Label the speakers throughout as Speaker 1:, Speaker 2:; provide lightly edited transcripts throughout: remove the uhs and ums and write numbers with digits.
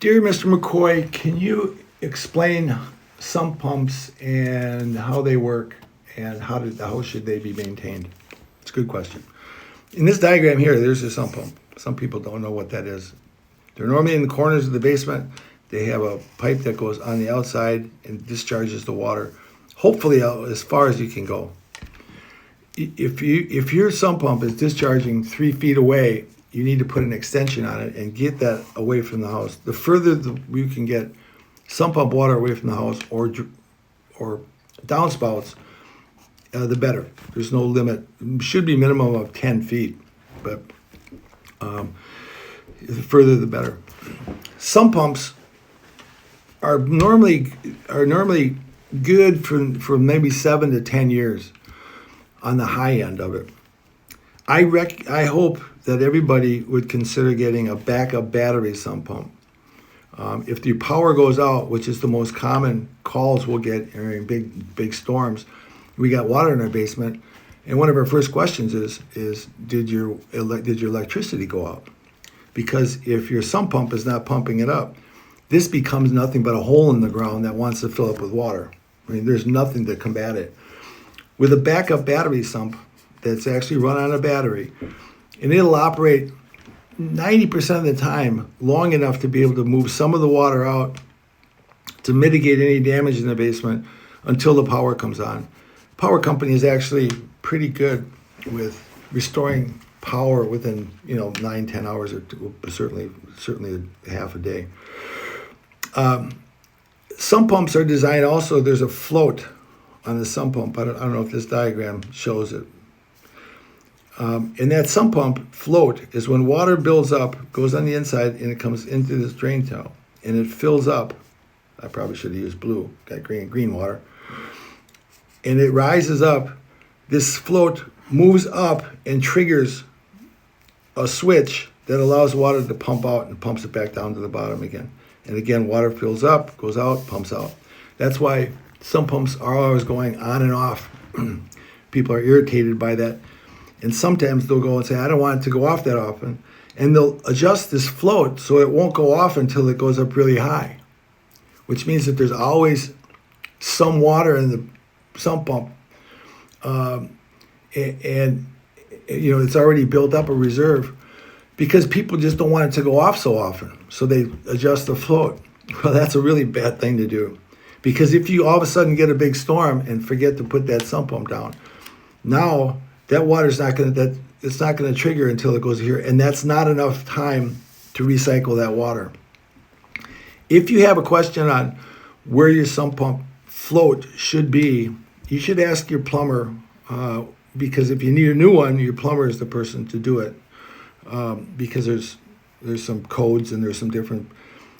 Speaker 1: Dear Mr. McCoy, can you explain sump pumps and how they work and how should they be maintained? It's a good question. In this diagram here, there's a sump pump. Some people don't know what that is. They're normally in the corners of the basement. They have a pipe that goes on the outside and discharges the water, hopefully out as far as you can go. If your sump pump is discharging 3 feet away, you need to put an extension on it and get that away from the house. The further you can get sump pump water away from the house or downspouts, the better. There's no limit. It should be minimum of 10 feet, but the further the better. Sump pumps are normally good for maybe 7 to 10 years on the high end of it. I hope that everybody would consider getting a backup battery sump pump. If the power goes out, which is the most common calls we'll get during big storms, we got water in our basement, and one of our first questions is did your electricity go out? Because if your sump pump is not pumping it up, this becomes nothing but a hole in the ground that wants to fill up with water. I mean, there's nothing to combat it. With a backup battery sump that's actually run on a battery, and it'll operate 90% of the time long enough to be able to move some of the water out to mitigate any damage in the basement until the power comes on. Power company is actually pretty good with restoring power within 9-10 hours, or certainly half a day. Sump pumps are designed also, there's a float on the sump pump. I don't know if this diagram shows it. And that sump pump float is when water builds up, goes on the inside, and it comes into this drain towel, and it fills up. I probably should have used blue, got green water. And it rises up. This float moves up and triggers a switch that allows water to pump out and pumps it back down to the bottom again. And again, water fills up, goes out, pumps out. That's why sump pumps are always going on and off. People are irritated by that. And sometimes they'll go and say, I don't want it to go off that often. And they'll adjust this float so it won't go off until it goes up really high, which means that there's always some water in the sump pump. And it's already built up a reserve because people just don't want it to go off so often. So they adjust the float. Well, that's a really bad thing to do, because if you all of a sudden get a big storm and forget to put that sump pump down, now that water's it's not going to trigger until it goes here, and that's not enough time to recycle that water. If you have a question on where your sump pump float should be, you should ask your plumber, because if you need a new one, your plumber is the person to do it, because there's some codes and there's some different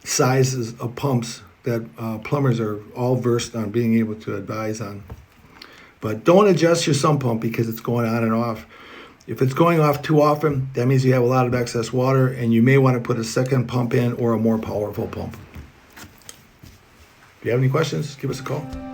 Speaker 1: sizes of pumps that plumbers are all versed on being able to advise on. But don't adjust your sump pump because it's going on and off. If it's going off too often, that means you have a lot of excess water, and you may want to put a second pump in or a more powerful pump. If you have any questions, give us a call.